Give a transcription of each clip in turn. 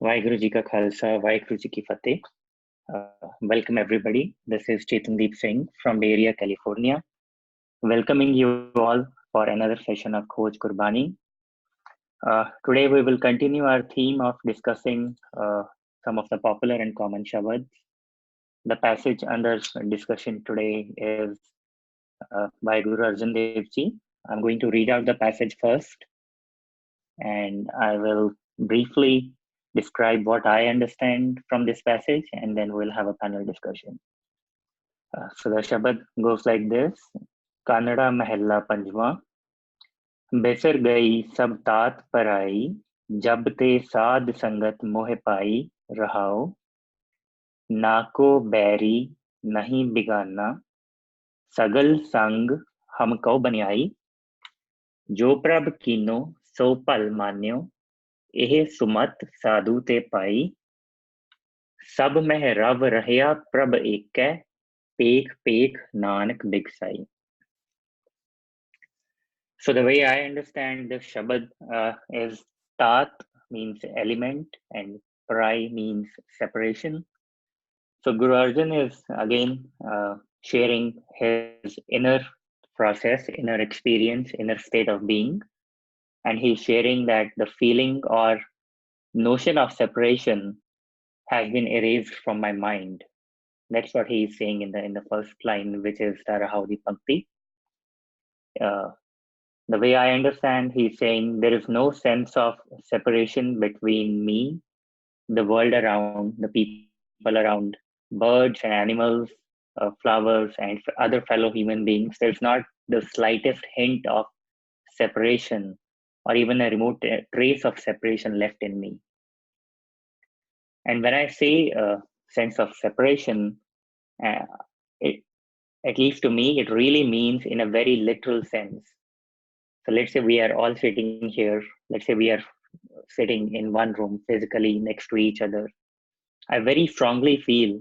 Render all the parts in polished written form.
Vaheguru Ji Ka Khalsa, Vaheguru Ji Ki Fateh. Welcome everybody. This is Chetandeep Singh from Bay Area, California. Welcoming you all for another session of Khoj Kurbani. Today we will continue our theme of discussing some of the popular and common shabads. The passage under discussion today is by Guru Arjan Dev Ji. I'm going to read out the passage first, and I will briefly describe what I understand from this passage, and then we'll have a panel discussion. So the Shabad goes like this. Kannada Mahalla Panjwa. बेसर गई सब तात पराई, जब ते साध संगत मोह पाई रहाओ, नाको बैरी नहीं बिगाना, सगल संग हम कौ बनियाई, जो प्रभ कीनो सो पल मान्यो, एह सुमत साधु ते पाई, सब मह रव रहया प्रभ एकै, पेख पेख Nanak बिगसाई. So the way I understand this Shabad is Tat means element and Parai means separation. So Guru Arjan is again sharing his inner process, inner experience, inner state of being. And he's sharing that the feeling or notion of separation has been erased from my mind. That's what he is saying in the first line, which is Tarahaudi Pankti. The way I understand, he's saying there is no sense of separation between me, the world around, the people around, birds and animals, flowers, and other fellow human beings. There's not the slightest hint of separation or even a remote trace of separation left in me. And when I say sense of separation, at least to me, it really means in a very literal sense. So let's say we are all sitting here. Let's say we are sitting in one room physically next to each other. I very strongly feel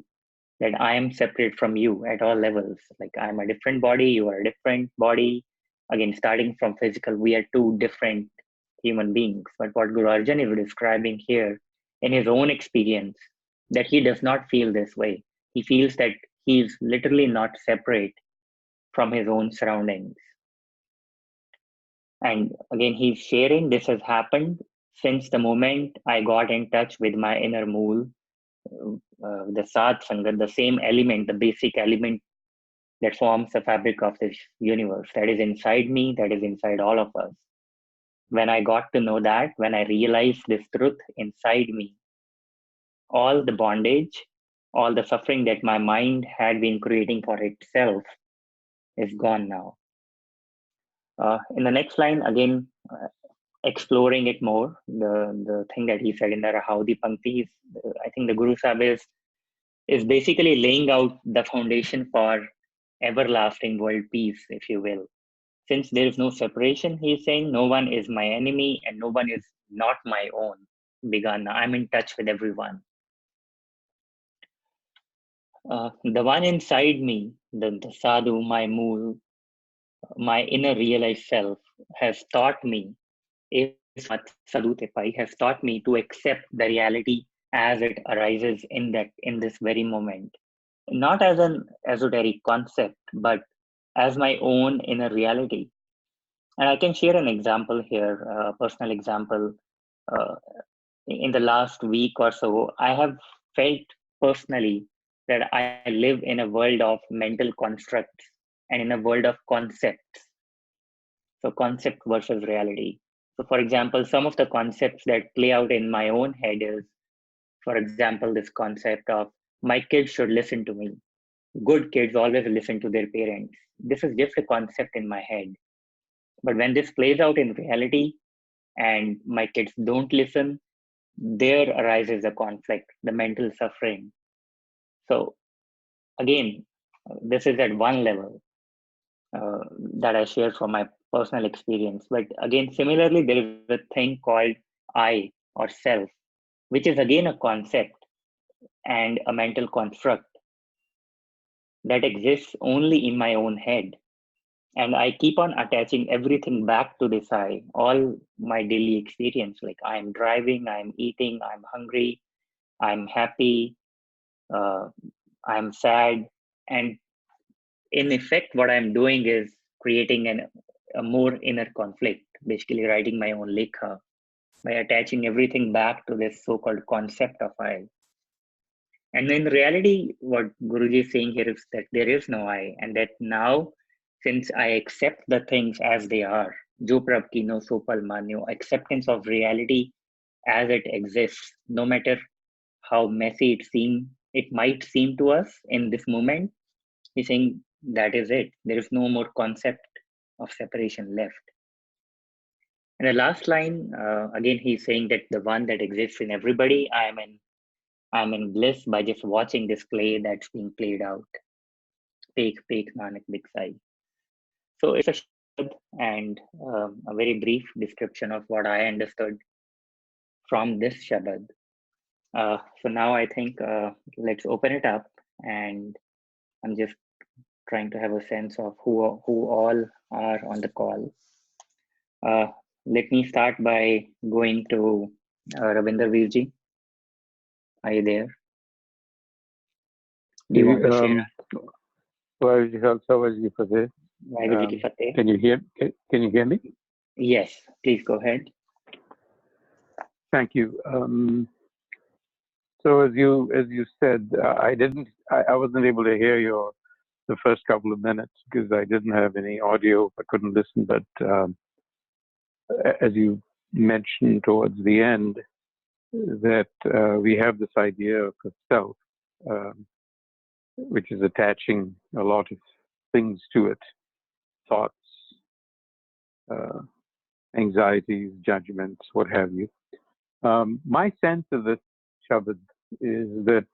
that I am separate from you at all levels. Like I'm a different body, you are a different body. Again, starting from physical, we are two different human beings. But what Guru Arjan is describing here in his own experience, that he does not feel this way. He feels that he is literally not separate from his own surroundings. And again, he's sharing this has happened since the moment I got in touch with my inner mool, the Sadh Sangat, the same element, the basic element that forms the fabric of this universe, that is inside me, that is inside all of us. When I got to know that, when I realized this truth inside me, all the bondage, all the suffering that my mind had been creating for itself is gone now. In the next line, again, exploring it more, the thing that he said in the Rahaudi Pankti, I think the Guru Sahib is basically laying out the foundation for everlasting world peace, if you will. Since there is no separation, he is saying no one is my enemy and no one is not my own. Bigana, I'm in touch with everyone. The one inside me, the sadhu, my mool, my inner realized self, has taught me, sadhu tepai, has taught me to accept the reality as it arises in this very moment, not as an esoteric concept, but as my own inner reality. And I can share an example here, a personal example. In the last week or so, I have felt personally that I live in a world of mental constructs and in a world of concepts. So concept versus reality. So for example, some of the concepts that play out in my own head is, for example, this concept of my kids should listen to me. Good kids always listen to their parents. This is just a concept in my head. But when this plays out in reality and my kids don't listen, there arises a conflict, the mental suffering. So again, this is at one level that I share from my personal experience. But again, similarly, there is a thing called I or self, which is again a concept and a mental construct that exists only in my own head. And I keep on attaching everything back to this I, all my daily experience. Like I'm driving, I'm eating, I'm hungry, I'm happy, uh, I'm sad. And in effect, what I'm doing is creating a more inner conflict, basically writing my own likha by attaching everything back to this so-called concept of I. And in reality, what Guruji is saying here is that there is no I, and that now, since I accept the things as they are, jo prab kino so pal manyo, acceptance of reality as it exists, no matter how messy it might seem to us in this moment, he's saying that is it. There is no more concept of separation left. And the last line, again, he's saying that the one that exists in everybody, I'm in bliss by just watching this play that's being played out. Take Nanak Big Sai. So it's a Shabad and a very brief description of what I understood from this Shabad. So now I think let's open it up, and I'm just trying to have a sense of who all are on the call. Uh, Let me start by going to Ravinder Virji. Are you there? Do you want to share? Vaheguru Ji Ki Fateh. Can you hear? Can you hear me? Yes, please go ahead. Thank you. So as you said, I wasn't able to hear the first couple of minutes because I didn't have any audio. I couldn't listen. But as you mentioned towards the end, that we have this idea of a self, which is attaching a lot of things to it, thoughts, anxieties, judgments, what have you. My sense of this Shabad is that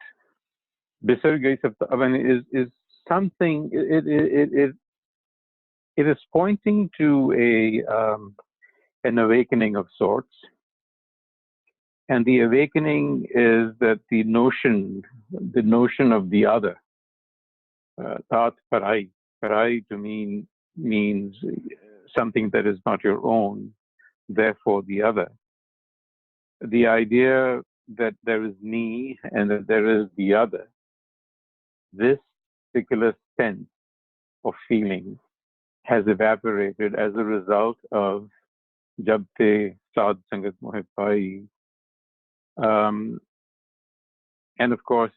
bisar gayi sab, I mean, is something. It is pointing to an awakening of sorts, and the awakening is that the notion of the other, tat parai. Parai to means something that is not your own, therefore the other. The idea that there is me and that there is the other, this particular sense of feeling has evaporated as a result of Jab Te Sadh Sangat Mohe Pai. And of course,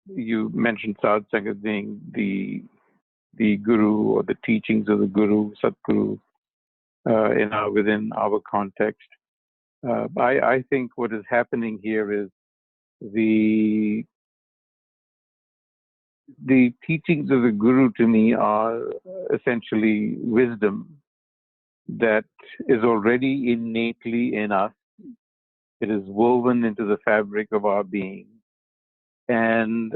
you mentioned Sadh Sangat being the Guru or the teachings of the Guru, Satguru, within our context. I think what is happening here is the teachings of the Guru to me are essentially wisdom that is already innately in us. It is woven into the fabric of our being. And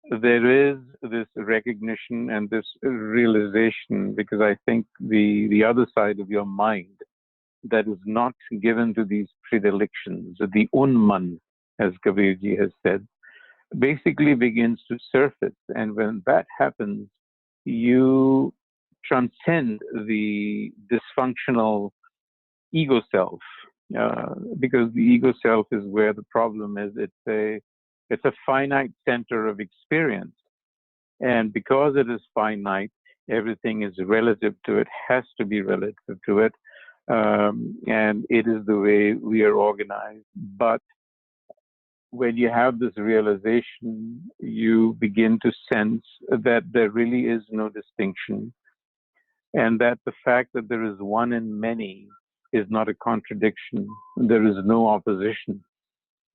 there is this recognition and this realization, because I think the other side of your mind that is not given to these predilections, the unman, as Kabirji has said, basically begins to surface. And when that happens, you transcend the dysfunctional ego self, because the ego self is where the problem is. It's a finite center of experience, and because it is finite, everything is relative to it, has to be relative to it, and it is the way we are organized. But when you have this realization, you begin to sense that there really is no distinction, and that the fact that there is one in many is not a contradiction. There is no opposition.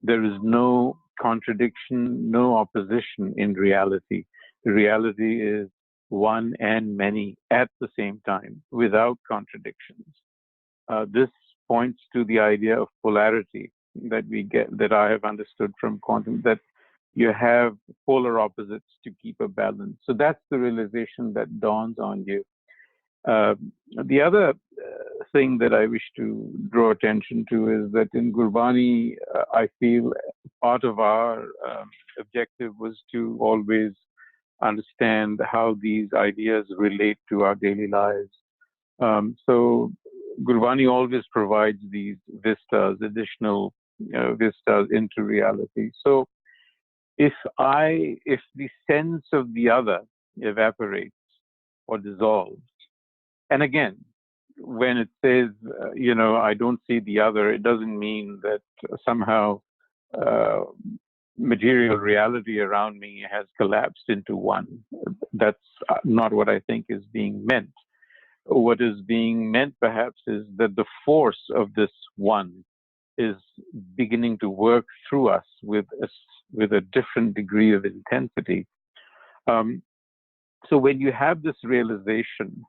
There is no contradiction, no opposition in reality. The reality is one and many at the same time, without contradictions. This points to the idea of polarity that we get, that I have understood from quantum, that you have polar opposites to keep a balance. So that's the realization that dawns on you. The other thing that I wish to draw attention to is that in Gurbani, I feel part of our objective was to always understand how these ideas relate to our daily lives. So Gurbani always provides these vistas, additional vistas into reality. So if the sense of the other evaporates or dissolves, and again, when it says, I don't see the other, it doesn't mean that somehow uh, material reality around me has collapsed into one. That's not what I think is being meant. What is being meant, perhaps, is that the force of this one is beginning to work through us with a different degree of intensity. Um, so when you have this realization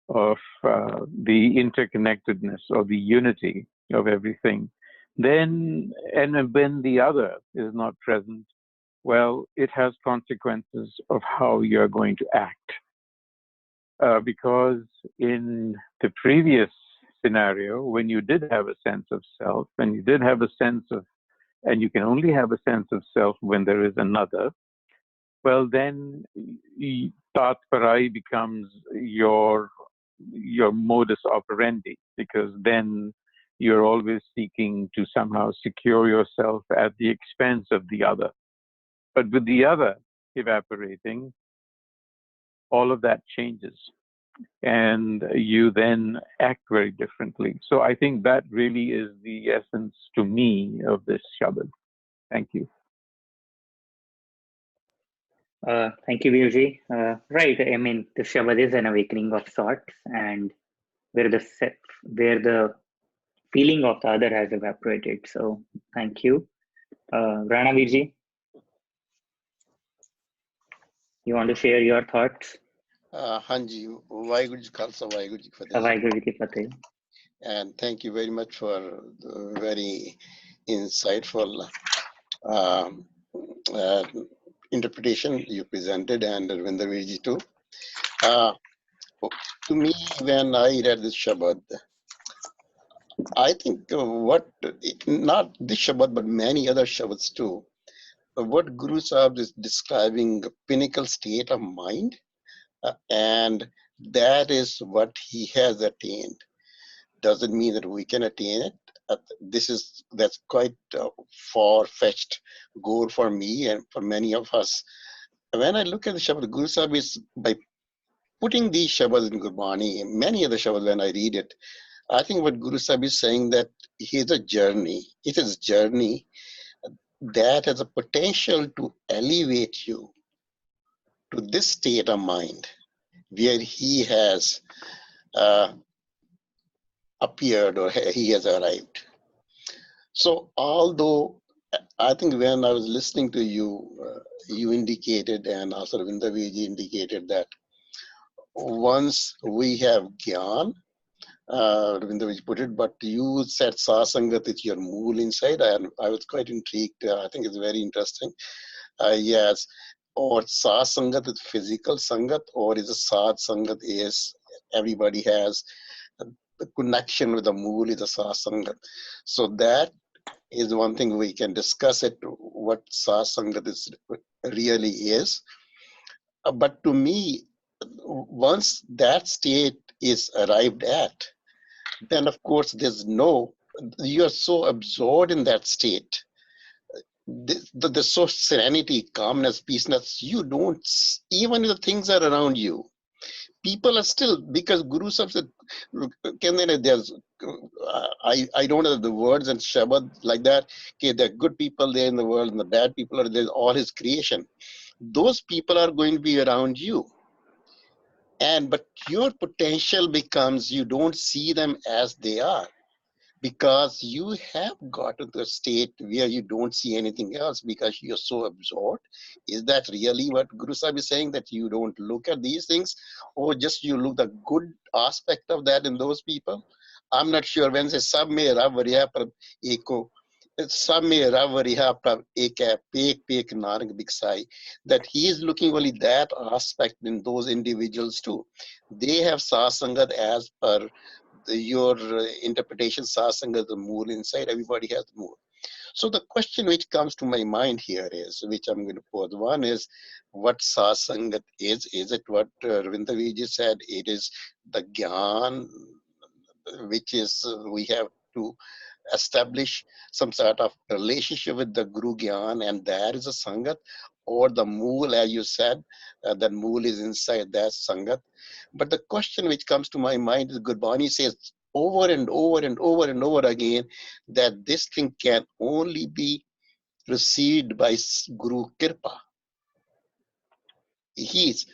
of the interconnectedness or the unity of everything, then, and when the other is not present, well, it has consequences of how you're going to act. Because in the previous scenario, when you did have a sense of self, and you did have a sense of, and you can only have a sense of self when there is another, well, then tat parai becomes your modus operandi, because then you're always seeking to somehow secure yourself at the expense of the other. But with the other evaporating, all of that changes, and you then act very differently. So I think that really is the essence to me of this Shabad. Thank you. Thank you, Virji. Right. I mean, the Shabad is an awakening of sorts, and where where the feeling of the other has evaporated. So, thank you, Rana Virji. You want to share your thoughts? Hanji, Vaheguru Ji Khalsa, Vaheguru Ji Ki Fateh. Vaheguru Ji Ki Fateh. And thank you very much for the very insightful um, uh, interpretation you presented, and Ravinder Virji too. To me, when I read this Shabad, I think not this Shabad, but many other Shabads too, what Guru Sahib is describing a pinnacle state of mind, and that is what he has attained. Doesn't mean that we can attain it. That's quite far-fetched goal for me and for many of us. When I look at the Shabad, Guru Sahib is, by putting these Shabads in Gurbani, many of the Shabads, when I read it, I think what Guru Sahib is saying, that here's a journey. It is a journey that has a potential to elevate you to this state of mind where he has appeared, or he has arrived. So although I think when I was listening to you, you indicated, and also Ravinder Virji indicated, that once we have Gyan, Ravinder Virji put it, but you said Sasangat is your mool inside, and I was quite intrigued. I think it's very interesting. Yes, or Sasangat is physical Sangat, or is a Sad Sangat is everybody has the connection with the mool is a Sasangat. So that is one thing we can discuss it, what Sasangat is really is. But to me, once that state is arrived at, then of course you are so absorbed in that state. There's so serenity, calmness, peaceness, you don't, even if the things are around you, people are still, because Guru Sahib said, there's, I don't know the words and Shabad like that, okay, there are good people there in the world and the bad people are there, all his creation. Those people are going to be around you. But your potential becomes, you don't see them as they are, because you have gotten to a state where you don't see anything else because you're so absorbed. Is that really what Guru Sahib is saying, that you don't look at these things, or just you look the good aspect of that in those people? I'm not sure. When say sab mein rab riha par eko, sab mein rab riha par ek hai, pek pek narak biksai, that he is looking only that aspect in those individuals too. They have sasangat as per your interpretation. Sasanga, the mool inside, everybody has the mool. So the question which comes to my mind here is, which I'm going to pose. One is, what sasangat is? Is it what Ravinder Vijay said? It is the gyan, which is we have to establish some sort of relationship with the Guru Gyan, and there is a Sangat, or the Mool, as you said, that Mool is inside that Sangat. But the question which comes to my mind is, Gurbani says over and over and over and over again that this thing can only be received by Guru Kirpa. He's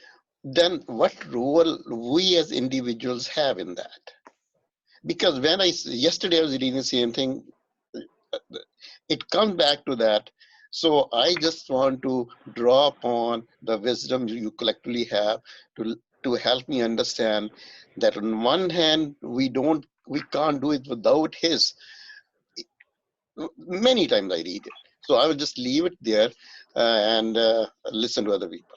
then what role we as individuals have in that? Because when yesterday I was reading the same thing, it comes back to that. So I just want to draw upon the wisdom you collectively have to help me understand that on one hand we can't do it without his. Many times I read it, so I will just leave it there and listen to other people.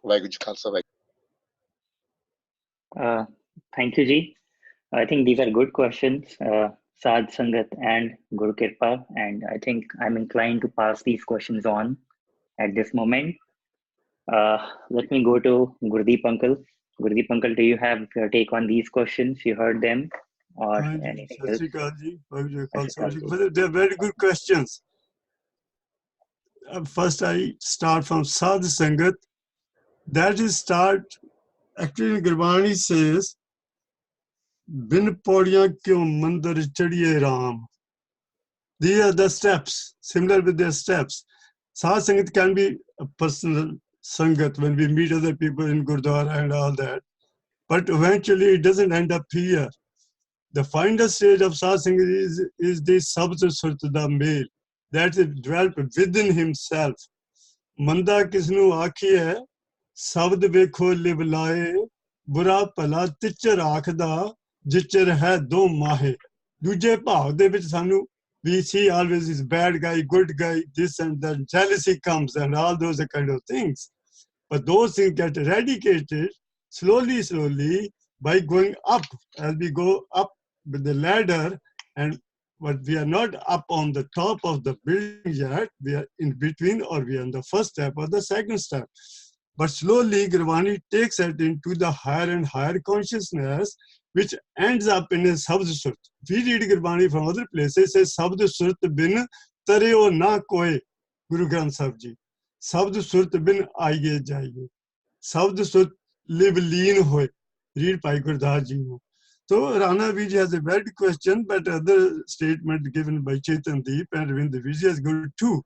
Waheguru Ji Khalsa, Uh, Thank you, Ji. I think these are good questions, Sadh Sangat and Guru Kirpa, and I think I'm inclined to pass these questions on at this moment. Let me go to Gurdeep Uncle. Gurdeep Uncle, do you have your take on these questions? You heard them or Ji, anything Sat else? Sri Akal Ji, Waheguru Ji Sat Sri Khalsa, Akal Waheguru Ji Ji. Ki Fateh. They're very good questions. First, I start from Sadh Sangat. That is start, actually, Gurbani says, Bin Podiyan Kyun Mandir Chadiye Ram. These are the steps, similar with their steps. Sadh Sangat can be a personal Sangat when we meet other people in Gurdwara and all that. But eventually, it doesn't end up here. The final stage of Sadh Sangat is the sabh surt, the male. That is developed within himself. Manda kisnu ਆਖੀ ਹੈ ਸ਼ਬਦ ਵੇਖੋ ਲਿਵਲਾਏ ਬੁਰਾ ਭਲਾ ਤਿਚਰ ਆਖਦਾ ਜਿਚਰ ਹੈ ਦੋ ਮਾਹੇ ਦੂਜੇ ਭਾਵ ਦੇ ਵਿੱਚ ਸਾਨੂੰ we see always this bad guy, good guy, this and that, jealousy comes and all those kind of things. But those things get eradicated slowly by going up. As we go up with the ladder, but we are not up on the top of the building yet. We are in between, or we are on the first step or the second step. But slowly, Gurbani takes it into the higher and higher consciousness, which ends up in a sabd surt. We read Gurbani from other places, says sabd surt bin tareo na koe, Guru Granth Sahib Ji. Sabd surt bin aiye jaiye. Sabd surt live lean hoy. Read Bhai Gurdas Ji. So Rana Vij has a bad question, but other statement given by Chetan Deep and Ravinder Vij is good too.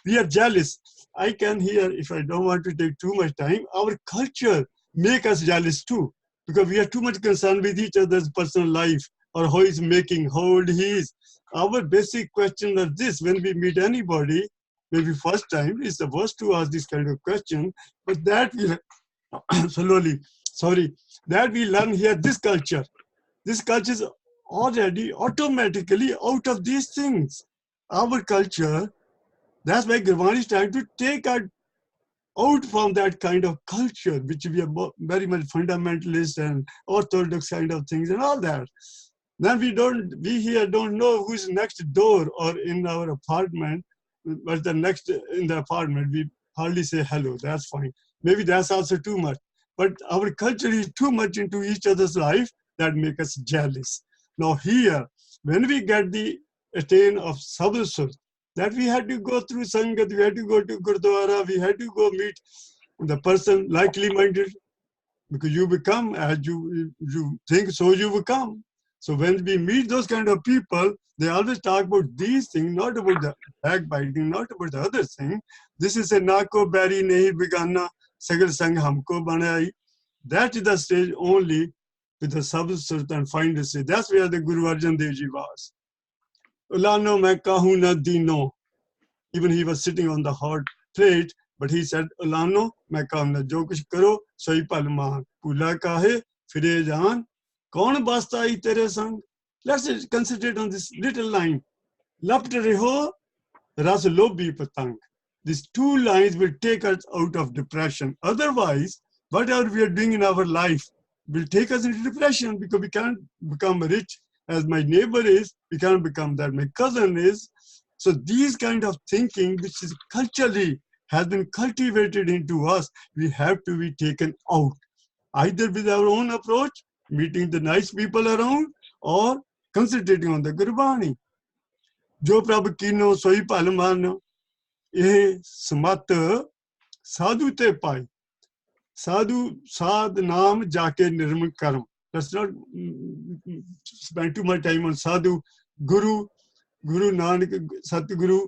We are jealous. I can hear, if I don't want to take too much time, our culture make us jealous too, because we are too much concerned with each other's personal life or how he's making, how old he is. Our basic question is this: when we meet anybody, maybe first time, it's the worst to ask this kind of question, but that we that we learn here, this culture is already automatically out of these things. Our culture, that's why Gurbani is trying to take us out from that kind of culture, which we are very much fundamentalist and orthodox kind of things and all that. Then we here don't know who's next door or in our apartment, but the next in the apartment, we hardly say hello, that's fine. Maybe that's also too much. But our culture is too much into each other's life that make us jealous. Now here, when we get the attain of Sabd, that we had to go through Sangat, we had to go to Gurdwara, we had to go meet the person likely minded, because you become as you think, so you become. So when we meet those kind of people, they always talk about these things, not about the backbiting, not about the other thing. This is a nako bari nahi bigana sagal sang hamko banai. That is the stage only with the Sabd and final stage. That's where the Guru Arjan Dev Ji was. Ulano mein kahu na dino. Even he was sitting on the hot plate, but he said, Ulano mein kahu na jo kuch karo, sohi palman. Pula kahe, fire jaan. Kaun basta hai tere sang? Let's concentrate on this little line. Lapt reho, ras lobi patang. These two lines will take us out of depression. Otherwise, whatever we are doing in our life will take us into depression, because we can't become rich as my neighbor is, we can't become that my cousin is. So these kind of thinking, which is culturally has been cultivated into us, we have to be taken out, either with our own approach, meeting the nice people around, or concentrating on the Gurbani. Jo prabh kino soi palman, eh smat sadhu te pai. Sadhu, sad naam jaake nirmal karam. Let's not spend too much time on sadhu. Guru, Guru Nanak, Satguru,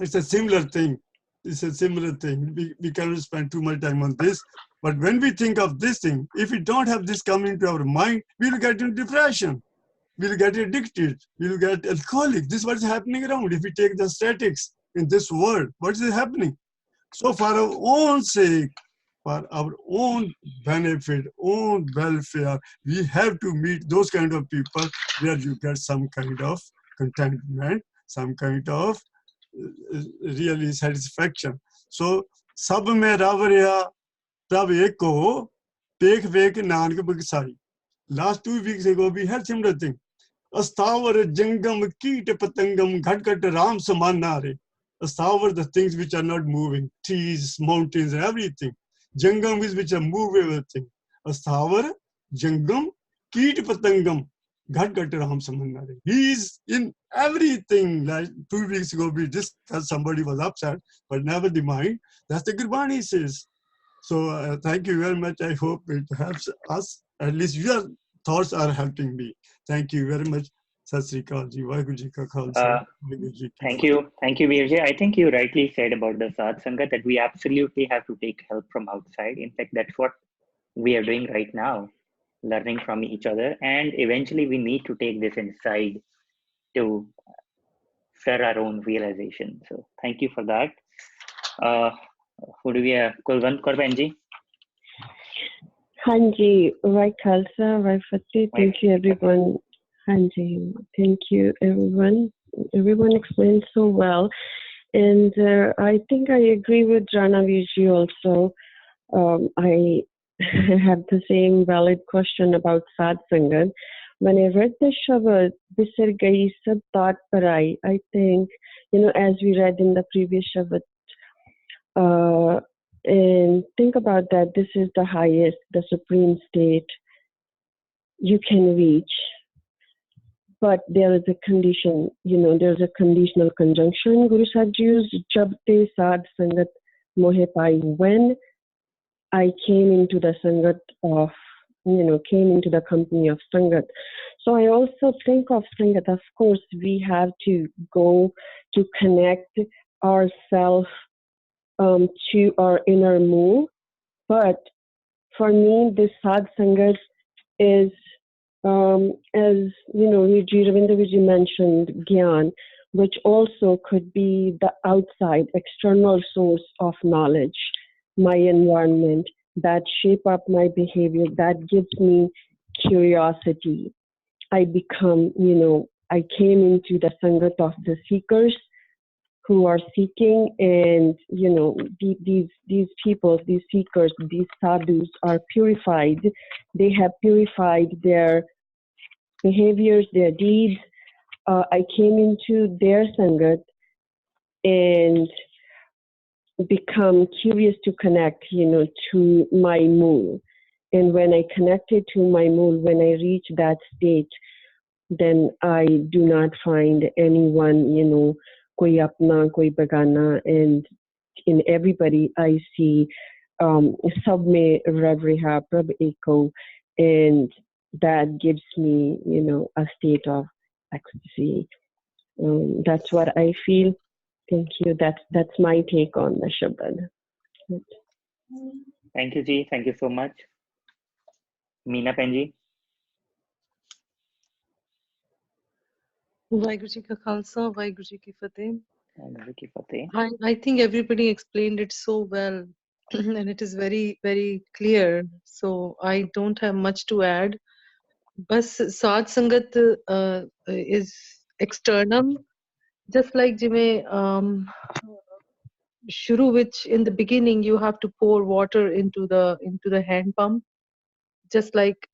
it's a similar thing. It's a similar thing. We cannot spend too much time on this. But when we think of this thing, if we don't have this coming into our mind, we'll get into depression. We'll get addicted. We'll get alcoholic. This is what's happening around. If we take the statics in this world, what is happening? So for our own sake, for our own benefit, own welfare, we have to meet those kind of people where you get some kind of contentment, some kind of really satisfaction. So, sab mein ravarya, tab eko, pek vek nanak bagsai. Last 2 weeks ago, we had similar thing. Astavar jangam keet patangam ghat ghat ram samanare. Astavar, the things which are not moving, trees, mountains, everything. Jangam is which are movable thing. Astavar, jangam, keet patangam, ghat ghat ram samanare. He is in everything. Like 2 weeks ago, we discussed, somebody was upset, but never the mind. That's the Gurbani says. So thank you very much. I hope it helps us. At least your thoughts are helping me. Thank you very much. Sat Sri Akal ji, Vaheguru ji ka Khalsa, Vaheguru ji ki Fateh. Thank you, Virji. I think you rightly said about the Sadh Sangat that we absolutely have to take help from outside. In fact, that's what we are doing right now, learning from each other. And eventually we need to take this inside to share our own realization. So thank you for that. Who do we have? Kulwant Kaur Benji? Hanji, Vai Khalsa, Vai Fateh. Thank you, everyone. Hanji, thank you, everyone. Everyone explained so well. And I think I agree with Rana Virji also. I have the same valid question about Sadh Sangat. When I read the Shabad, bisar gayi sab baat parai, I think, as we read in the previous Shabad, and think about that, this is the highest, the supreme state you can reach. But there is a condition, there's a conditional conjunction. Guru Sahib used jab te sadh sangat mohe pai, when I came into the sangat of, came into the company of sangat. So I also think of sangat, of course, we have to go to connect ourselves to our inner mood. But for me, this sadh sangat is, as Ravindra Vijay mentioned, Gyan, which also could be the outside, external source of knowledge, my environment, that shape up my behavior, that gives me curiosity. I become, I came into the sangat of the seekers who are seeking, and these people, these seekers, these sadhus are purified. They have purified their behaviors, their deeds. I came into their sangat and become curious to connect, to my mool. And when I connected to my mool, when I reach that state, then I do not find anyone, koi apna, koi bagana, and in everybody I see sab mein rav riha, prabh eko, and that gives me, a state of ecstasy. That's what I feel. Thank you. That's my take on the Shabad. Thank you, Ji. Thank you so much. Meena Penji. Vaheguru Ji ka Khalsa, Vaheguru Ji ki Fateh. Vaheguru ki Fateh. I think everybody explained it so well, and it is very, very clear. So I don't have much to add. But Sadh Sangat is external, just like Jime Shuru, which in the beginning you have to pour water into the hand pump. Just like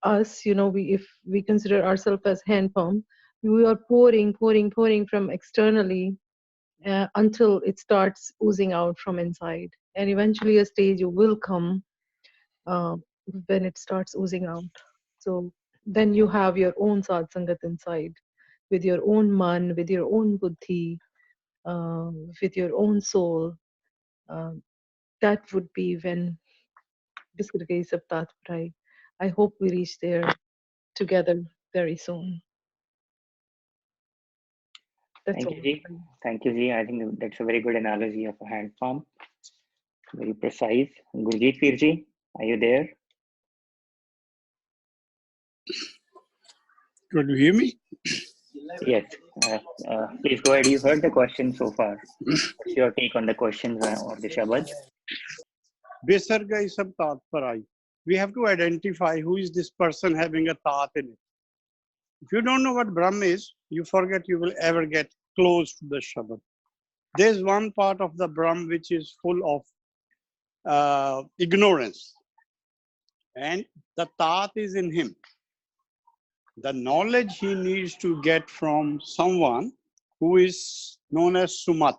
us, if we consider ourselves as hand pump, You are pouring, pouring, pouring from externally until it starts oozing out from inside. And eventually a stage will come uh, when it starts oozing out. So then you have your own satsangat inside, with your own man, with your own buddhi, with your own soul. That would be when Visargai Saptat Parai. I hope we reach there together very soon. That's Thank all. you, Ji. Thank you, Ji. I think that's a very good analogy of a hand palm. Very precise. Gurjeet Virji, are you there? Could you hear me? Yes. Please go ahead. You heard the question so far. What's your take on the questions or the Shabad? Bisarga is sab tat parai. We have to identify who is this person having a tat in it. If you don't know what Brahm is, you forget you will ever get close to the Shabad. There's one part of the Brahm which is full of ignorance. And the tat is in him. The knowledge he needs to get from someone who is known as Sumat.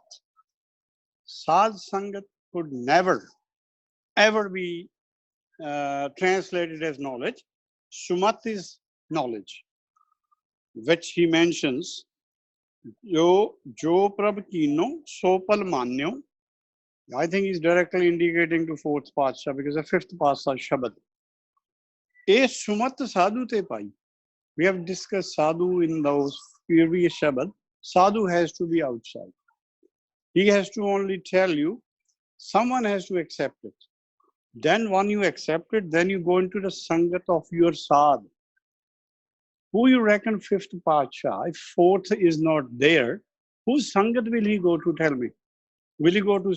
Sadh Sangat could never, ever be translated as knowledge. Sumat is knowledge, which he mentions. Jo prab kino sopal manyo. I think he's directly indicating to fourth Patsha because the fifth Patsha Shabad. E sumat sadhu te pai. We have discussed sadhu in those previous Shabad. Sadhu has to be outside. He has to only tell you, someone has to accept it. Then when you accept it, then you go into the Sangat of your Sadh. Who you reckon fifth Pacha? If fourth is not there, whose Sangat will he go to, tell me? Will he go to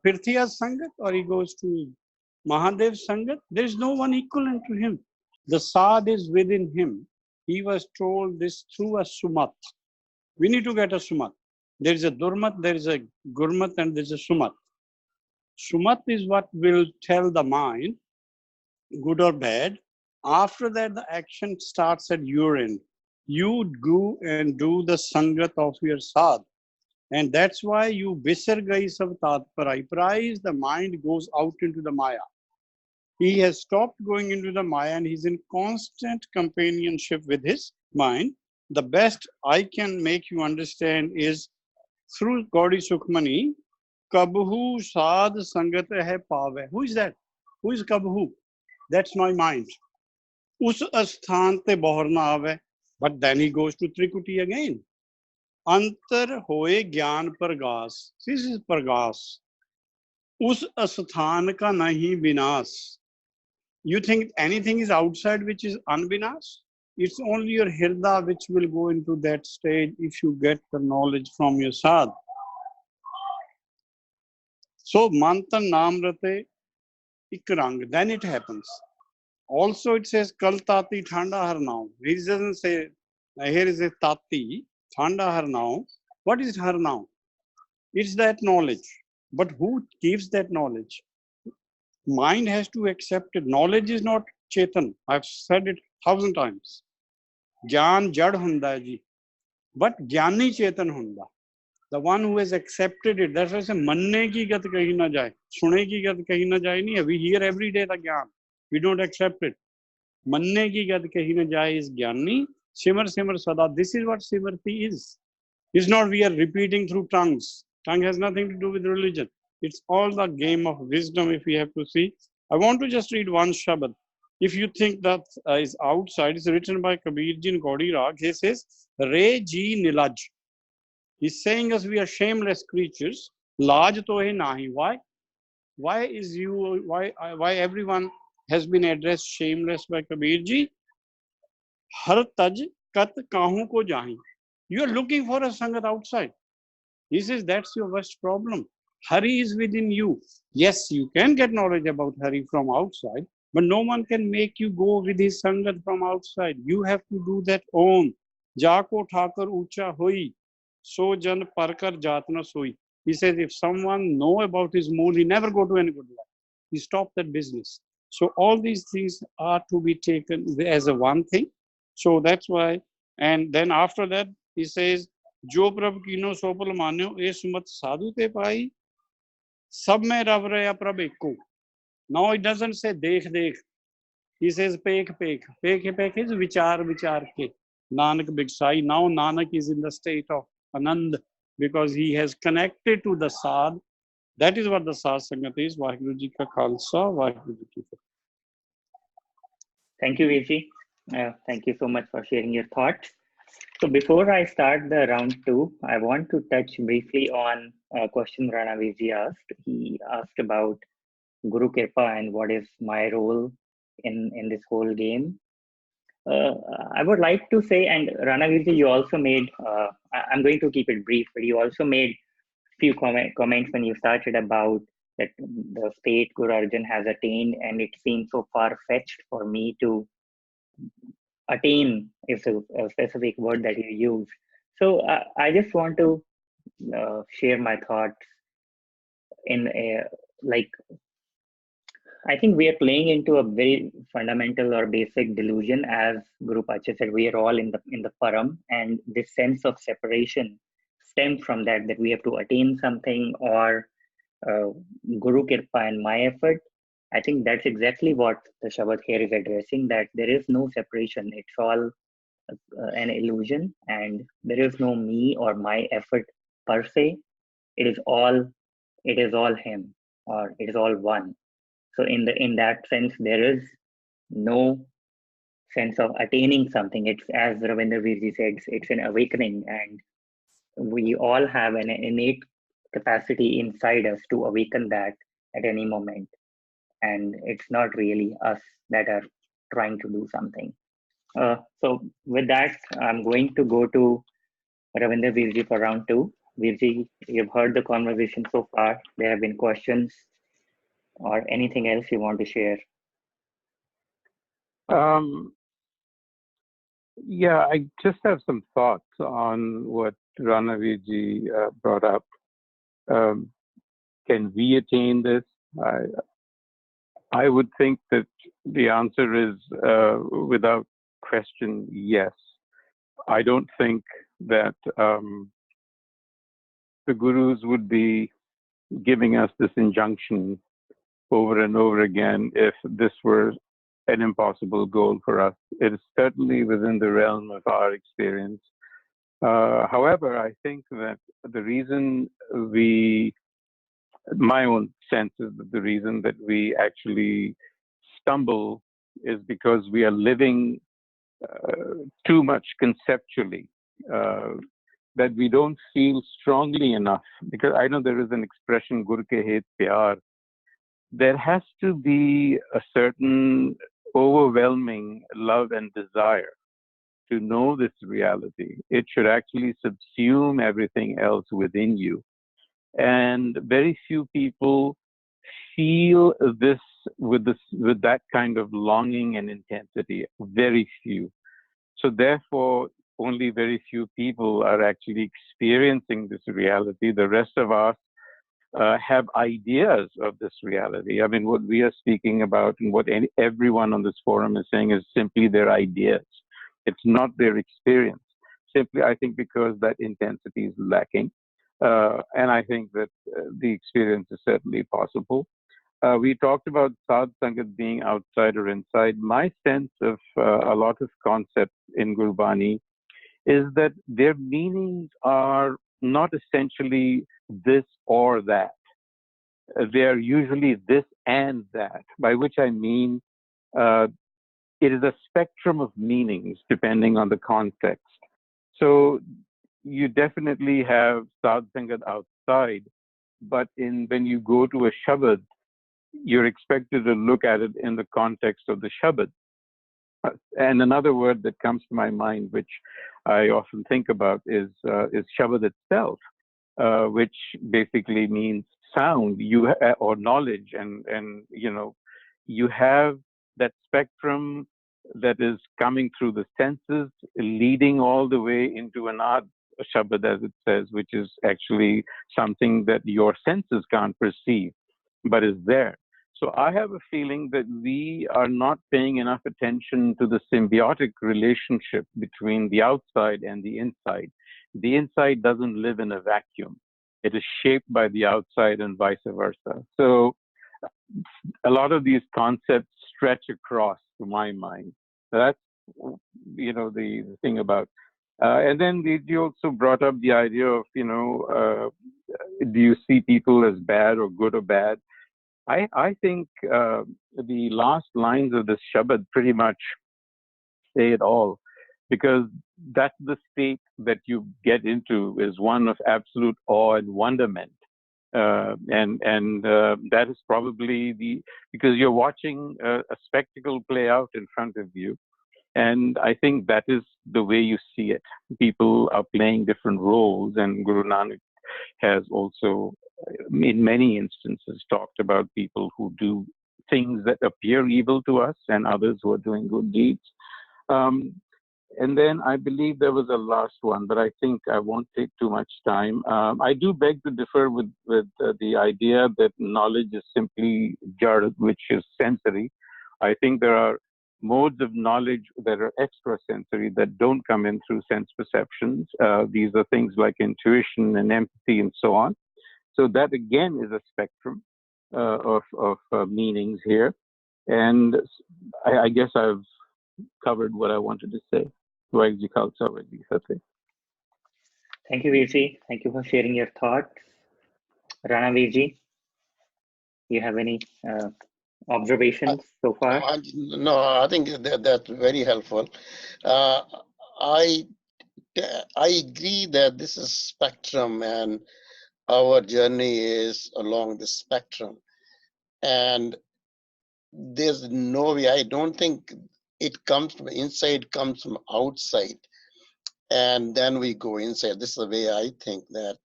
Pirthiya's Sangat or he goes to Mahadev's Sangat? There is no one equivalent to him. The Sadh is within him. He was told this through a Sumat. We need to get a Sumat. There is a Durmat, there is a Gurmat, and there is a Sumat. Sumat is what will tell the mind, good or bad. After that, the action starts at your end. You go and do the Sangat of your Sadh. And that's why you Visargai Sav Tat Parai. Parai is the mind goes out into the Maya. He has stopped going into the Maya and he's in constant companionship with his mind. The best I can make you understand is through Gaudi Sukhmani, Kabhu Sadh Sangat hai pave. Who is that? Who is Kabhu? That's my mind. Us asthan te bahar na ave. But then he goes to Trikuti again. Antar hoye gyan pargas. This is pargas. Us asthan ka nahi vinas. You think anything is outside which is unvinas? It's only your hirda which will go into that stage if you get the knowledge from your sadh. So mantan namrate ikrang, then it happens. Also it says kal tati thanda har now. He doesn't say here is a tati thanda har now. What is har now? It's that knowledge. But who gives that knowledge? Mind has to accept it. Knowledge is not chetan. I've said it 1,000 times. Gyan jad hunda ji. But gyani chetan hunda. The one who has accepted it. That's why I say manne ki gat kahi na jaye. Sune ki gat kahi na jaye nahi. We hear every day the gyan. We don't accept it. Manne ki gat kahi na jaye is gyani. Simar simar sada. This is what simarti is. It's not we are repeating through tongues. Tongue has nothing to do with religion. It's all the game of wisdom if we have to see. I want to just read one Shabad. If you think that is outside, it's written by Kabir Ji in Gaudi Rag. He says, Re ji nilaj. He's saying us we are shameless creatures. Laj to hai nahi. Why? Why everyone has been addressed shameless by Kabir Ji? Har taj kat kahu ko jahi. You are looking for a Sangat outside. He says that's your worst problem. Hari is within you. Yes, you can get knowledge about Hari from outside, but no one can make you go with his Sangat from outside. You have to do that own. Jako thakar ucha hoi, so jan parkar jatna soi. He says if someone know about his mood, he never go to any good life. He stopped that business. So all these things are to be taken as a one thing. So that's why And then after that, he says, Jo prab kino sopal manyo, e sumat sadhu te pai, sab mein rab raya prab ekko. Now it doesn't say dekh dekh. He says pek pek. Pek pek is vichar vichar ke. Nanak Bigsai. Now Nanak is in the state of Anand because he has connected to the Sad. That is what the Sad Sangat is. Vaheguru Ji ka Khalsa, Vaheguru Ji ki Fateh. Thank you, Virji. Thank you so much for sharing your thoughts. So before I start the round two, I want to touch briefly on a question Rana Virji asked. He asked about Guru Kirpa and what is my role in this whole game. I would like to say, and Rana Virji, you also made, I'm going to keep it brief, but you also made few comments when you started about that the state Guru Arjan has attained, and it seems so far-fetched for me to attain is a specific word that you use. So I just want to share my thoughts in like, I think we are playing into a very fundamental or basic delusion. As Guru Pacha said, we are all in the param, and this sense of separation stems from that we have to attain something, or Guru Kirpa and my effort. I think that's exactly what the Shabad here is addressing, that there is no separation. It's all an illusion, and there is no me or my effort per se. It is all him, or it is all one. So in that sense, there is no sense of attaining something. It's, as Ravindra Virji said, it's an awakening, and we all have an innate capacity inside us to awaken that at any moment. And it's not really us that are trying to do something. So with that, I'm going to go to Ravindra Virji for round two. Virji, you've heard the conversation so far. There have been questions or anything else you want to share? Yeah, I just have some thoughts on what Ranaviji brought up. Can we attain this? I would think that the answer is without question, yes. I don't think that the gurus would be giving us this injunction over and over again if this were an impossible goal for us. It is certainly within the realm of our experience. However, I think that the reason my own sense is that the reason that we actually stumble is because we are living too much conceptually, that we don't feel strongly enough. Because I know there is an expression, Gur ke het pyar. There has to be a certain overwhelming love and desire to know this reality. It should actually subsume everything else within you. And very few people feel this with that kind of longing and intensity. Very few. So therefore, only very few people are actually experiencing this reality. The rest of us have ideas of this reality. I mean, what we are speaking about and what everyone on this forum is saying is simply their ideas. It's not their experience. Simply, I think because that intensity is lacking. And I think that the experience is certainly possible. We talked about Sadh Sangat being outside or inside. My sense of a lot of concepts in Gurbani is that their meanings are not essentially this or that. They are usually this and that, by which I mean it is a spectrum of meanings depending on the context. So you definitely have Sadh Sangat outside, but when you go to a Shabad, you're expected to look at it in the context of the Shabad. And another word that comes to my mind, which I often think about, is Shabad itself, which basically means sound, or knowledge, and you have that spectrum that is coming through the senses, leading all the way into an art Shabad, as it says, which is actually something that your senses can't perceive, but is there. So I have a feeling that we are not paying enough attention to the symbiotic relationship between the outside and the inside. The inside doesn't live in a vacuum. It is shaped by the outside and vice versa. So a lot of these concepts stretch across to my mind. So that's, the thing about. And then you also brought up the idea of, do you see people as bad or good or bad? I think the last lines of this Shabad pretty much say it all, because that's the state that you get into, is one of absolute awe and wonderment. And that is probably because you're watching a spectacle play out in front of you. And I think that is the way you see it. People are playing different roles, and Guru Nanak has also, in many instances, talked about people who do things that appear evil to us and others who are doing good deeds. And then I believe there was a last one, but I think I won't take too much time. I do beg to differ with the idea that knowledge is simply jar, which is sensory. I think there are modes of knowledge that are extrasensory that don't come in through sense perceptions. These are things like intuition and empathy and so on. So that again is a spectrum of meanings here. And I guess I've covered what I wanted to say. Thank you, Virji. Thank you for sharing your thoughts. Rana Virji, you have any observations so far? No, I think that's very helpful. I agree that this is spectrum, and our journey is along the spectrum. And there's no way, I don't think it comes from inside, comes from outside. And then we go inside. This is the way I think that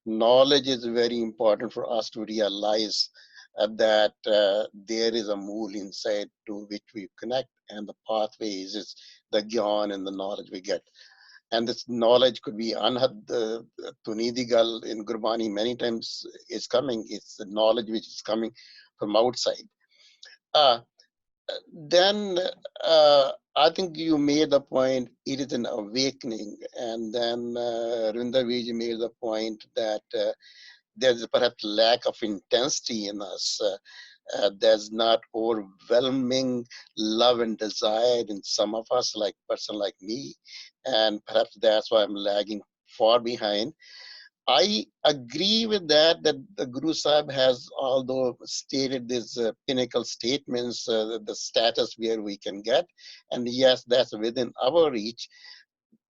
knowledge is very important for us to realize that there is a mool inside to which we connect, and the pathways is the gyan and the knowledge we get. And this knowledge could be anhad tunidigal in Gurbani many times is coming. It's the knowledge which is coming from outside. Then I think you made the point, it is an awakening. And then Rinda Viji made the point that there's perhaps lack of intensity in us. There's not overwhelming love and desire in some of us, like person like me. And perhaps that's why I'm lagging far behind. I agree with that the Guru Sahib has, although stated these pinnacle statements, the status where we can get, and yes, that's within our reach,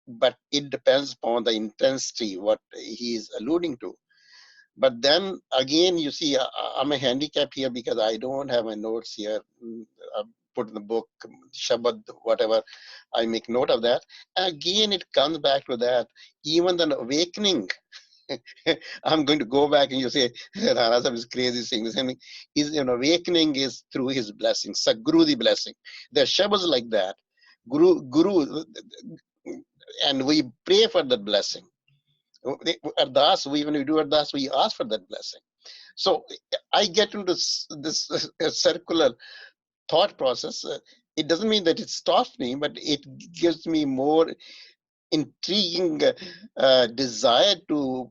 but it depends upon the intensity, what he is alluding to. But then again, you see, I'm a handicap here because I don't have my notes here. I put in the book, Shabad, whatever, I make note of that. And again, it comes back to that, even the awakening. I'm going to go back and you say, Rana Sahib is crazy saying the same thing. His awakening is through his blessing, Sadguru the blessing. There are Shabas like that. Guru, and we pray for that blessing. Ardas, when we do Ardas, we ask for that blessing. So I get into this circular thought process. It doesn't mean that it stops me, but it gives me more intriguing desire to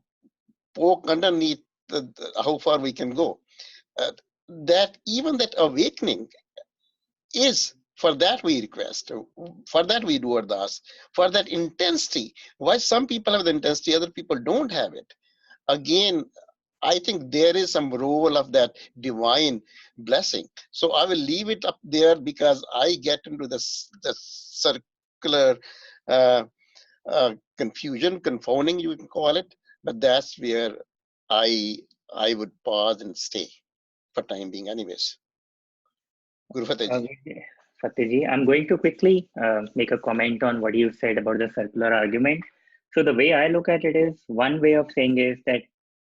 poke underneath how far we can go. That even that awakening is, for that we request, for that we do ardas, for that intensity. Why some people have the intensity, other people don't have it. Again, I think there is some role of that divine blessing. So I will leave it up there because I get into this circular confusion, confounding, you can call it. But that's where I would pause and stay for time being, anyways. Guru Fateh ji. Fatehji, I'm going to quickly make a comment on what you said about the circular argument. So the way I look at it is, one way of saying is that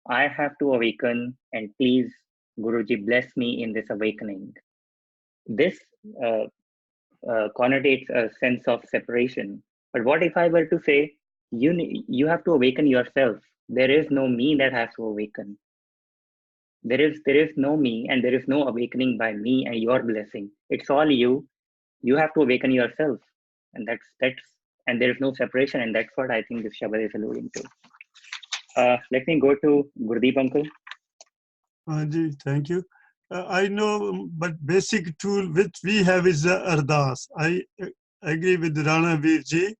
I have to awaken, and please, Guruji, bless me in this awakening. This connotates a sense of separation. But what if I were to say, you have to awaken yourself? There is no me that has to awaken. There is no me, and there is no awakening by me and your blessing. It's all you. You have to awaken yourself, and that's and there is no separation, and that's what I think this Shabad is alluding to. Let me go to Gurdeep uncle. Ji, thank you. I know, but basic tool which we have is the Ardas. I agree with Rana Veer ji.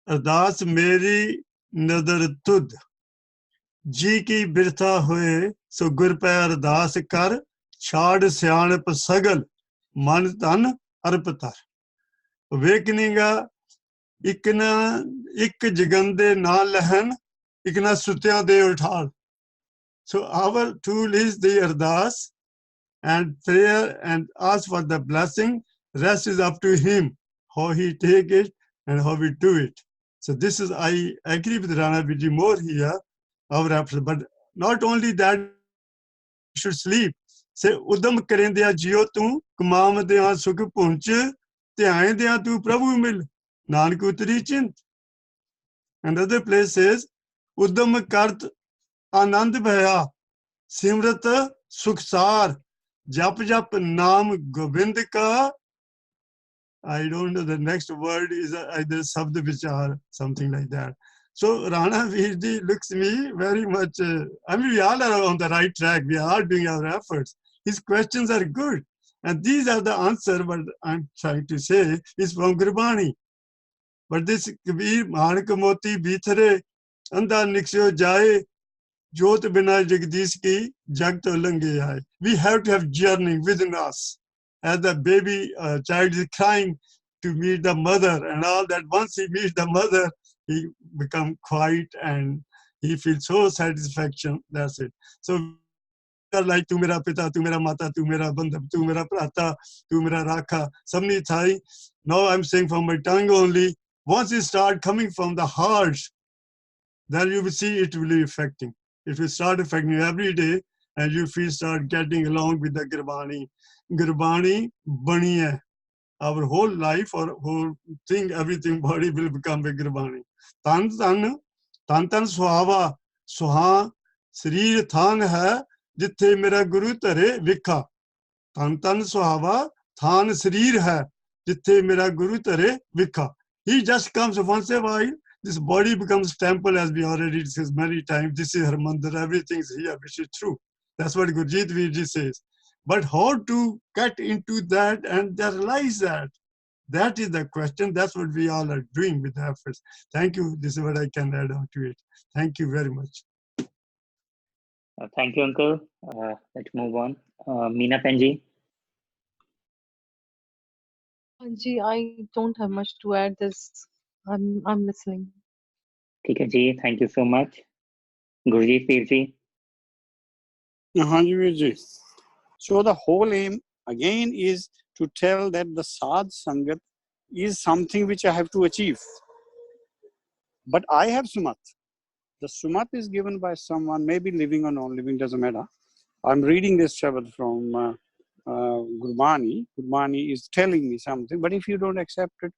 Ardas meri nazar tud. जी की बिरथा होए सो गुर पै अरदास कर छाड़ सियाणप सगल मन धन अरपतर awakening ਇੱਕ ਜਗਨ ਦੇ ਨਾ ਲਹਨ ਇੱਕ ਨਾ ਸੁਤਿਆਂ ਦੇ ਉਠਾਲ. So our tool is the ardas and prayer and ask for the blessing. Rest is up to him, how he take it and how we do it. So this is, I agree with Rana Viji more here, our effort. But not only that, we should sleep. Say, Udam karendya jiyo tu, kumamdya sukh punch, ਧਿਆਇਂਦਿਆਂ ਤੂੰ ਪ੍ਰਭੂ ਮਿਲ ਨਾਨਕ ਉਤਰੀ ਚਿੰਤ. And other place says, ਉਦਮ ਕਰਤ ਆਨੰਦ ਭਇਆ ਸਿਮਰਤ ਸੁਖਸਾਰ ਜਪ ਜਪ ਨਾਮ ਗੋਬਿੰਦ ਕਾ. I don't know, the next word is either sabh vichar, something like that. So Rana Veerji looks me very much, I mean, we all are on the right track. We are doing our efforts. His questions are good. And these are the answer, what I'm trying to say is from Gurbani. But this Kabir, Manak Moti, Bithare, Anda Niksyo Jaye, Jot Bina Jagdish ki, Jag to Lange Aaye. We have to have journey within us. As the baby child is crying to meet the mother and all that, once he meets the mother, he become quiet and he feels so satisfaction. That's it. So like tu mera pita, tu mera mata, tu mera bandhab, tu mera prata, tu mera rakha, samni thai. Now I'm saying from my tongue only. Once it start coming from the heart, then you will see it will be affecting. It will start affecting you every day, and you feel start getting along with the Gurbani. Gurbani bani hai. Our whole life or whole thing, everything, body will become a Gurbani. Tan tan, tan tan suhava, suha, srir than hai, jithe mera guru tare vikha. Tan tan suhava, than srir hai, jithe mera guru tare vikha. He just comes once in a while. This body becomes temple, as we already discussed many times. This is her mandir, everything is here, which is true. That's what Gurjeet Virji says. But how to get into that and realize that? That is the question. That's what we all are doing with the efforts. Thank you. This is what I can add on to it. Thank you very much. Thank you, uncle. Let's move on. Meena Penji. Ji, I don't have much to add. This, I'm listening. ठीक है जी, thank you so much. Gurjeet Veer ji. So the whole aim again is to tell that the sadh sangat is something which I have to achieve. But I have sumat. The sumat is given by someone, maybe living or non-living, doesn't matter. I'm reading this Shabad from Gurbani. Gurbani is telling me something, but if you don't accept it,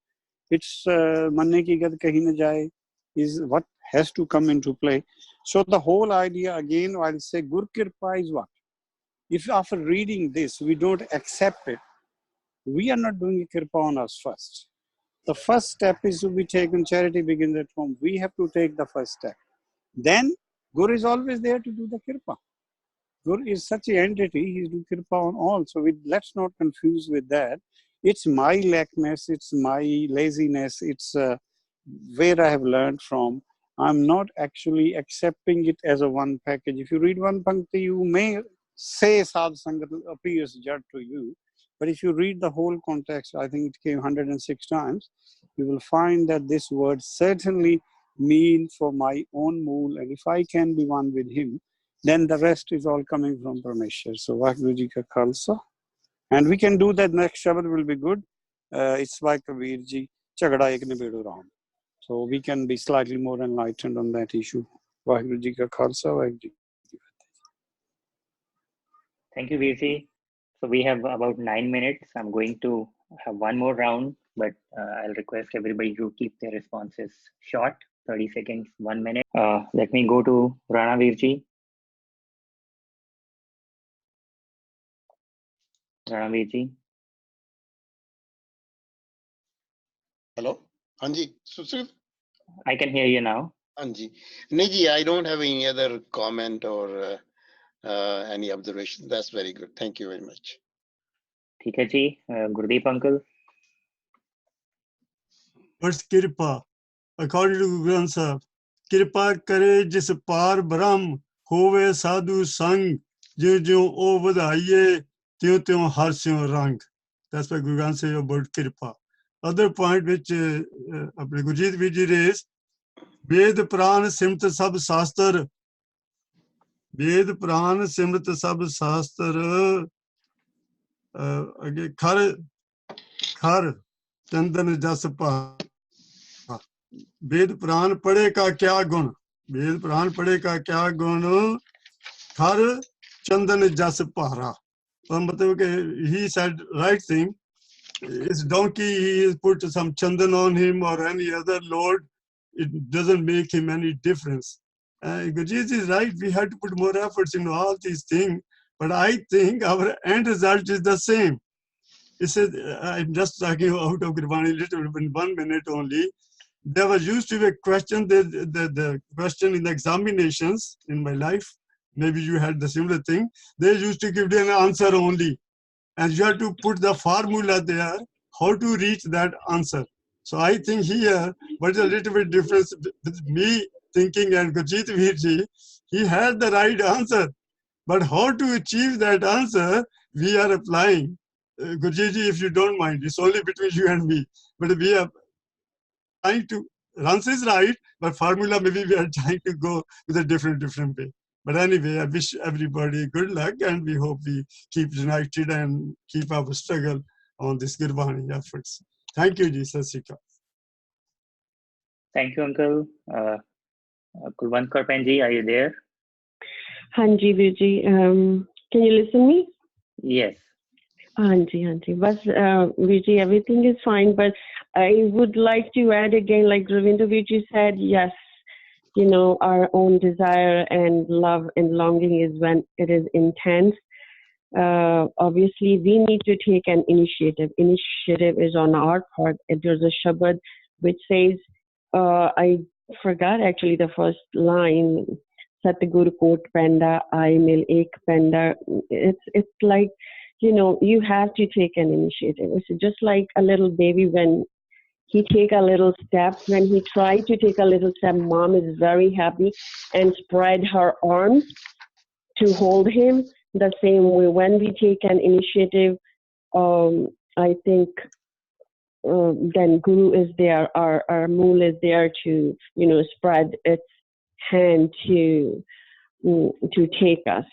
it's manne ki gad kahi na jaye is what has to come into play. So the whole idea, again, I'll say Gur Kirpa is what? If after reading this, we don't accept it, we are not doing a Kirpa on us first. The first step is to be taken, charity begins at home. We have to take the first step. Then Gur is always there to do the Kirpa. Gur is such an entity, he's doing Kirpa on all. So let's not confuse with that. It's my lackness, it's my laziness, it's where I have learned from. I'm not actually accepting it as a one package. If you read one pankti, you may say Sadh Sangat appears jad to you. But if you read the whole context, I think it came 106 times, you will find that this word certainly means for my own mool. And if I can be one with him, then the rest is all coming from Parmeshwar. So Vaheguru Ji Ka Khalsa. And we can do that. Next Shabad will be good. It's by Kabir Ji. Chagda ek nibedo ram. So we can be slightly more enlightened on that issue. Vaheguru Ji Ka Khalsa. Vaheguru Ji. Thank you, Veer ji. So we have about 9 minutes. I'm going to have one more round, but I'll request everybody to keep their responses short, 30 seconds, 1 minute. Let me go to Rana Veer ji. Ranveer ji. Hello? Anji, so I can hear you now. Anji. Niji, I don't have any other comment or any observation. That's very good. Thank you very much. ठीक है जी. Gurdeep uncle. What's Kirpa? According to Guru Granth Sahib, Kirpa kare jis par Brahm, hove sadhu sang, jo jo o vadhaiye, tyo tyo harsyo rang. That's why Guru Granth says about Kirpa. Other point which Gurjeet Viji raised, Ved Pran Simta Sab Sastar, Ved Pran Simta Sab Sastar, Khar Khar Chandan Jas Pa. Veda Purana पढ़े का क्या गुण, वेद पुराण पढ़े का क्या गुण, खर चंदन जस पहरा. मतलब कि he said right thing. His donkey, he put some chandan on him or any other load, it doesn't make him any difference. Gurjeet is right, we had to put more efforts into all these things, but I think our end result is the same. He said, I'm just talking out of Gurbani little bit, 1 minute only. There was used to be a question, the question in the examinations in my life, maybe you had the similar thing, they used to give an answer only. And you have to put the formula there, how to reach that answer. So I think here, what is a little bit difference with me thinking and Gurjeet Virji, he had the right answer. But how to achieve that answer, we are applying. Gurjeet, if you don't mind, it's only between you and me. But we are trying to, answer is right, but formula maybe we are trying to go with a different way. But anyway, I wish everybody good luck and we hope we keep united and keep our struggle on this Gurbani efforts. Thank you, ji. Sat Sri Akal. Thank you, uncle. Kulwant Kaur ji, are you there? Hanji Virji, can you listen me? Yes. Hanji. But Virji, everything is fine. But I would like to add again, like Ravinder Virji said, yes, you know, our own desire and love and longing is when it is intense. Obviously, we need to take an initiative. Initiative is on our part. There's a Shabad which says, I forgot actually the first line, Satguru Kot Penda, I Mil Ek Penda. It's like, you know, you have to take an initiative. It's just like a little baby when he take a little step. When he tried to take a little step, mom is very happy and spread her arms to hold him. The same way, when we take an initiative, I think then Guru is there, our Mool is there to, you know, spread its hand to take us.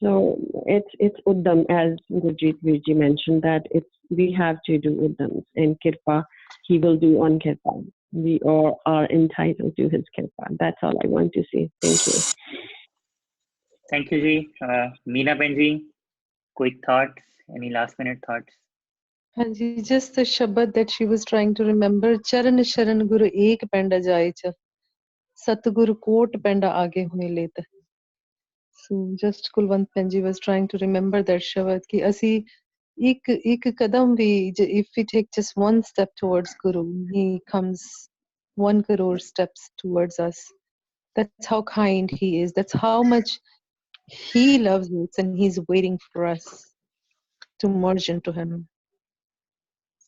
So it's Uddam, as Gurjeet Virji mentioned, that we have to do Uddams, and Kirpa he will do on Kirpa. We all are entitled to his Kirpa. That's all I want to say. Thank you. Thank you, ji. Meena Benji, quick thoughts, any last minute thoughts? Hanji, just the Shabad that she was trying to remember. Charan Sharan Guru Ek Penda Jaicha. Satguru Kot Penda Aage Hune Leta. So just Kulwant Benji was trying to remember that Shabad ki asi ek kadam bhi, if we take just one step towards Guru, he comes 1 crore steps towards us. That's how kind he is. That's how much he loves us and he's waiting for us to merge into him.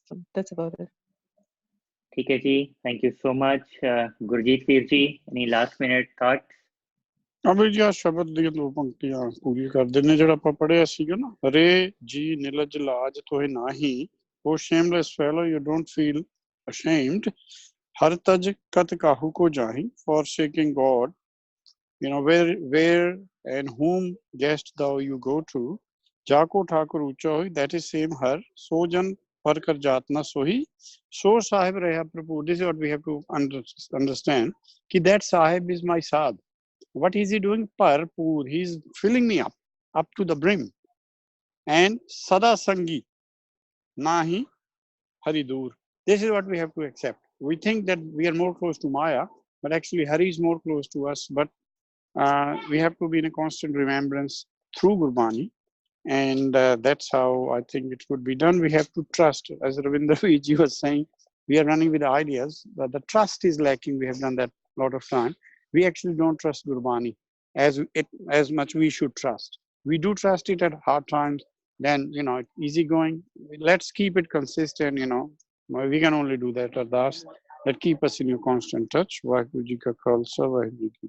So that's about it. ठीक है जी. Thank you so much. Gurjeet Virji, any last minute thoughts? ਅਬੇ ਜੀ ਸ਼ਬਦ ਦੀਆਂ 2 ਪੰਕਤੀਆਂ ਪੂਰੀ ਕਰ ਦਿੰਨੇ ਜਿਹੜਾ ਆਪਾਂ ਪੜਿਆ ਸੀਗਾ ਨਾ, ਰੇ ਜੀ ਨਿਲਜ ਲਾਜ ਤੋਏ ਨਾਹੀ, ਉਹ shameless fellow, you don't feel ashamed, ਹਰ ਤਜ ਕਤ ਕਾਹੂ ਕੋ ਜਾਹੀ, forsaking God, you know, where and whom guest thou you go to, ਜਾਕੋ Thakur ਉੱਚਾ ਹੋਈ, that is same her, ਸੋ ਜਨ ਪਰ ਕਰ ਜਾਤ ਨਾ ਸੋਹੀ, so Sahib reha Prabhu. This is what we have to understand, ki that Sahib is my Sadh. What is he doing? Parpoor. He is filling me up to the brim. And Sada Sangi, Nahi Haridur. This is what we have to accept. We think that we are more close to Maya, but actually Hari is more close to us. But we have to be in a constant remembrance through Gurbani And that's how I think it would be done. We have to trust, as Ravinder Viji was saying, we are running with ideas, but the trust is lacking. We have done that a lot of time. We actually don't trust Gurbani as much we should trust. We do trust it at hard times, then, you know, easygoing. Let's keep it consistent, you know. We can only do that, Ardas. That keep us in your constant touch. Vaheguru Ji ka Khalsa, Vaheguru Ji ki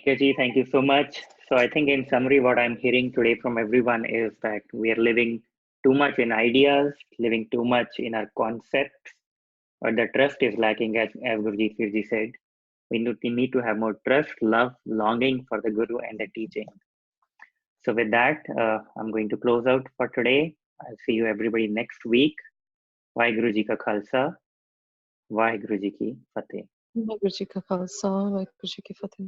Fateh. Ji, thank you so much. So I think in summary, what I'm hearing today from everyone is that we are living too much in ideas, living too much in our concepts, but the trust is lacking, as Guruji Firji said. We need to have more trust, love, longing for the Guru and the teaching. So with that, I'm going to close out for today. I'll see you everybody next week. Vaheguru Ji ka Khalsa, Vaheguru Ji ki Fateh. Vaheguru Ji ka Khalsa, Vaheguru Ji ki Fateh.